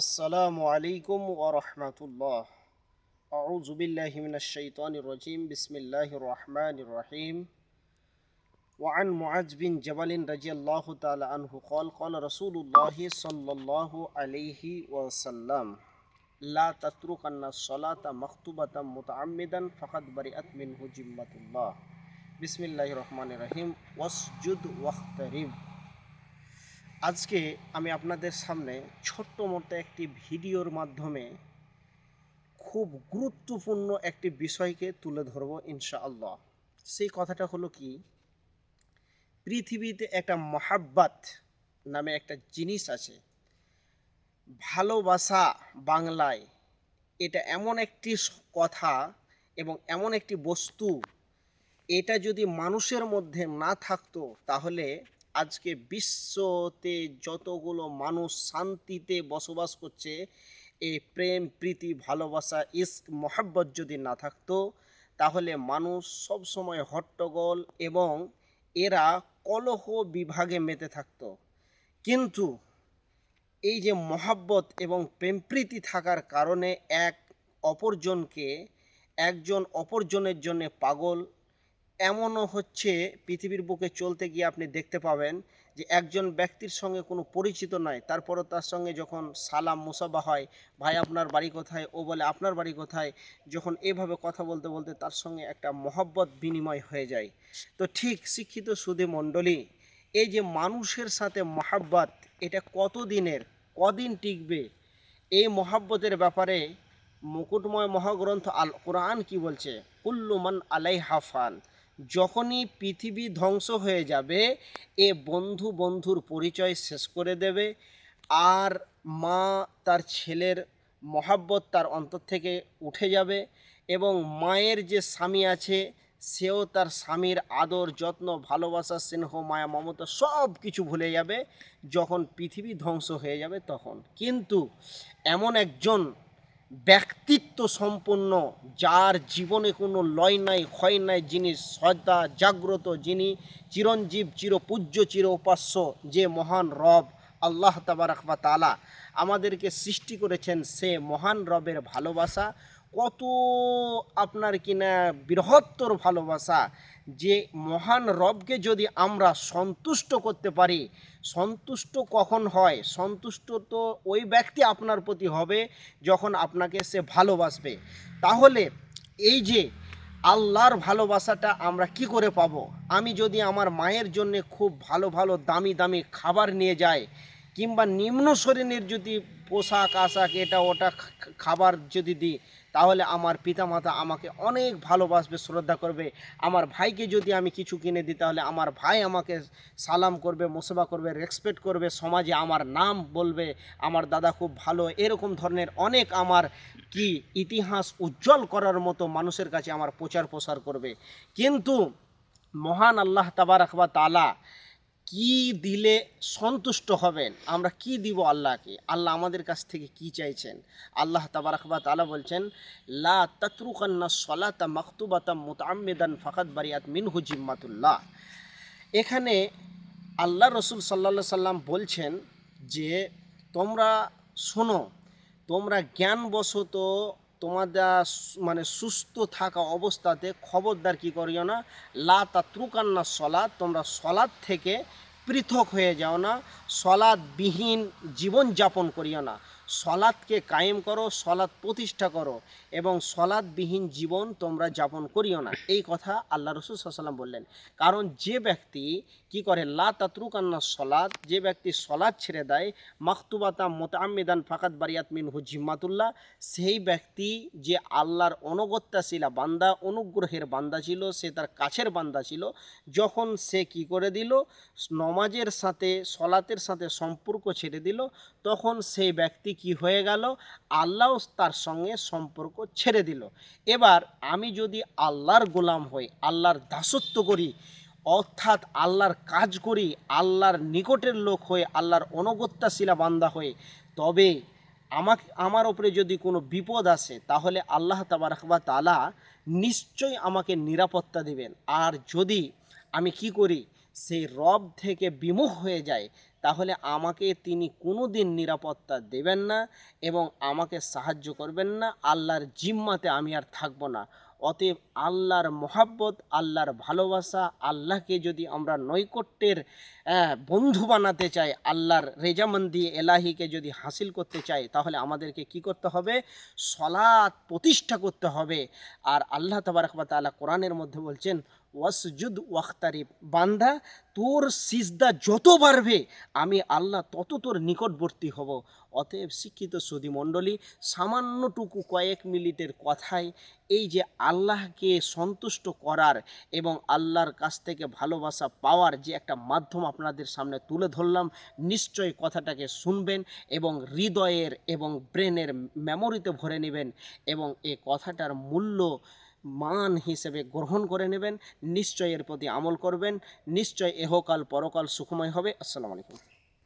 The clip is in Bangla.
আসসালামু আলাইকুম ওয়া রাহমাতুল্লাহ। আউযু বিল্লাহি মিনাশ শাইতানির রাজিম। বিসমিল্লাহির রহমানির রহিম। ওয়া আন মুআয বিন জাবাল রাদিয়াল্লাহু তাআলা আনহু قال قال رسول الله صلى الله عليه وسلم لا تتركن الصلاة مكتوبة متعمدا فقد برئت منه ذمة الله। বিসমিল্লাহির রহমানির রহিম। ওয়াসজুদ ওয়াখতারিব। আজকে আমি আপনাদের সামনে ছোট্ট মতো একটি ভিডিওর মাধ্যমে খুব গুরুত্বপূর্ণ একটি বিষয়কে তুলে ধরব ইনশাআল্লাহ। সেই কথাটা হলো কি, পৃথিবীতে একটা মহাব্বত নামে একটা জিনিস আছে। ভালোবাসা বাংলায় এটা এমন একটি কথা এবং এমন একটি বস্তু, এটা যদি মানুষের মধ্যে না থাকতো তাহলে আজকে বিশ্বতে যতগুলো মানুষ শান্তিতে বসবাস করছে, এই প্রেম প্রীতি ভালোবাসা ইশক মহাব্বত যদি না থাকতো তাহলে মানুষ সব সময় হট্টগোল এবং এরা কলহ বিভাগে মেতে থাকতো। কিন্তু এই যে মহাব্বত এবং প্রেম প্রীতি থাকার কারণে একজন অপরজনের জন্য পাগল। এমনও হচ্ছে পৃথিবীর বুকে চলতে গিয়ে আপনি দেখতে পাবেন যে একজন ব্যক্তির সঙ্গে কোনো পরিচিত নয়, তারপরও তার সঙ্গে যখন সালাম মুসাফা হয়, ভাই আপনার বাড়ি কোথায়, ও বলে আপনার বাড়ি কোথায়, যখন এভাবে কথা বলতে বলতে তার সঙ্গে একটা মহব্বত বিনিময় হয়ে যায়। তো ঠিক শিক্ষিত সুধী মণ্ডলী, এই যে মানুষের সাথে মহাব্বত, এটা কদিন টিকবে, এই মহাব্বতের ব্যাপারে মুকুটময় মহাগ্রন্থ আল কোরআন কি বলছে? কুল্লু মান আলাইহা ফান। যখনই পৃথিবী ধ্বংস হয়ে যাবে, এ বন্ধুর পরিচয় শেষ করে দেবে। আর মা তার ছেলের মহাব্বত তার অন্তর থেকে উঠে যাবে এবং মায়ের যে স্বামী আছে সেও তার স্বামীর আদর যত্ন ভালোবাসা স্নেহ মায়া মমতা সব কিছু ভুলে যাবে যখন পৃথিবী ধ্বংস হয়ে যাবে তখন। কিন্তু এমন একজন ব্যক্তিত্ব সম্পন্ন, যার জীবনে কোনো লয় নাই ক্ষয় নাই, যিনি সদা জাগ্রত, যিনি চিরঞ্জীব চিরপূজ্য চির উপাস্য, যে মহান রব আল্লাহ তাবারাক ওয়া তাআলা আমাদেরকে সৃষ্টি করেছেন, সে মহান রবের ভালোবাসা কত আপনার কিনা বৃহত্তর ভালোবাসা। যে মহান রবকে যদি আমরা সন্তুষ্ট করতে পারি, সন্তুষ্ট কখন হয়? সন্তুষ্ট তো ওই ব্যক্তি আপনার প্রতি হবে যখন আপনাকে সে ভালোবাসবে। তাহলে এই যে আল্লাহর ভালোবাসাটা আমরা কি করে পাবো? আমি যদি আমার মায়ের জন্য খুব ভালো ভালো দামি দামি খাবার নিয়ে যাই, কিংবা নিম্ন শ্রেণীর যদি পোশাক আশাক এটা ওটা খাবার যদি দিই, তাহলে আমার পিতামাতা আমাকে অনেক ভালোবাসবে, শ্রদ্ধা করবে। আমার ভাইকে যদি আমি কিছু কিনে দিই, তাহলে আমার ভাই আমাকে সালাম করবে, মোসাফা করবে, রেসপেক্ট করবে, সমাজে আমার নাম বলবে, আমার দাদা খুব ভালো। এরকম ধরনের অনেক আমার কি ইতিহাস উজ্জ্বল করার মতো মানুষের কাছে আমার প্রচার প্রসার করবে। কিন্তু মহান আল্লাহ তাবারাক ওয়া তাআলা কি দিলে সন্তুষ্ট হবেন? আমরা কি দিব আল্লাহকে? আল্লাহ আমাদের কাছ থেকে কি চাইছেন? আল্লাহ তাবারাক ওয়া তাআলা বলছেন, লা তাতরুকান্না সলাতা মাকতুবাতাম মুতাআম্মিদান ফাকাদ বারিআত মিনহু জিম্মাতুল্লাহ। এখানে আল্লাহ রসুল সাল্লাল্লাহু সাল্লাম বলছেন যে তোমরা শোনো, তোমরা জ্ঞানবশত তোমাদের মানে সুস্থ থাকা অবস্থাতে খবরদার কি করিও না, লা তাতরুকান্না সলাত, তোমরা সলাৎ থেকে পৃথক হয়ে যাও না, সলাৎবিহীন জীবনযাপন করিও না। সলাৎকে কায়েম করো, সলাৎ প্রতিষ্ঠা করো এবং সলাৎবিহীন জীবন তোমরা যাপন করিও না। এই কথা আল্লাহ রসুল সাল্লাল্লাহু আলাইহি ওয়াসাল্লাম বললেন। কারণ যে ব্যক্তি কি করে, লা তাতরুকান্না সলাত, যে ব্যক্তি সলাৎ ছেড়ে দেয়, মাকতুবাতা মুতাআম্মিদান ফাকাদ বারিয়াত মিনহু জিম্মাতুল্লাহ, সেই ব্যক্তি যে আল্লাহর অনগত্যাশীলা বান্দা, অনুগ্রহের বান্দা ছিল, সে তার কাছের বান্দা ছিল, যখন সে কি করে দিল, নমাজের সাথে সলাতের সাথে সম্পর্ক ছেড়ে দিল, তখন সেই ব্যক্তি কি হয়ে গেল, আল্লাহ তার সঙ্গে সম্পর্ক ছেড়ে দিল। এবার আমি যদি আল্লাহর গোলাম হই, আল্লাহর দাসত্ব করি, অর্থাৎ আল্লাহর কাজ করি, আল্লাহর নিকটের লোক হয়ে, আল্লাহর অনগত্যাশীলা বান্দা হয়ে, তবে আমার ওপরে যদি কোনো বিপদ আসে, তাহলে আল্লাহ তাবারাক ওয়া তাআলা নিশ্চয়ই আমাকে নিরাপত্তা দিবেন। আর যদি আমি কি করি, সেই রব থেকে বিমুখ হয়ে যায়, তাহলে আমাকে তিনি কোনো দিন নিরাপত্তা দেবেন না এবং আমাকে সাহায্য করবেন না, আল্লাহর জিম্মাতে আমি আর থাকবো না। অতএব আল্লাহর মহাব্বত, আল্লাহর ভালোবাসা, আল্লাহকে যদি আমরা নৈকট্যের বন্ধু বানাতে চাই, আল্লাহর রেজামন্দি এলাহিকে যদি হাসিল করতে চাই, তাহলে আমাদেরকে কি করতে হবে? সলাৎ প্রতিষ্ঠা করতে হবে। আর আল্লাহ তাবারক ওয়া তাআলা কোরআনের মধ্যে বলছেন, ওয়াসজুদ ওয়াখতারিব, বান্দা তোর সিজদা যত বাড়বে আমি আল্লাহ তত তোর নিকটবর্তী হব। অতএব শিক্ষিত সুধী মণ্ডলী, সামান্যটুকু কয়েক মিনিটের কথায় এই যে আল্লাহকে সন্তুষ্ট করার এবং আল্লাহর কাছ থেকে ভালোবাসা পাওয়ার যে একটা মাধ্যম আপনাদের সামনে তুলে ধরলাম, নিশ্চয়ই কথাটাকে শুনবেন এবং হৃদয়ের এবং ব্রেনের মেমোরিতে ভরে নেবেন এবং এই কথাটার মূল্য মান হিসেবে গ্রহণ করে নেবেন। নিশ্চয় এর প্রতি আমল করবেন, নিশ্চয় এহকাল পরকাল সুখময় হবে। আসসালামু আলাইকুম।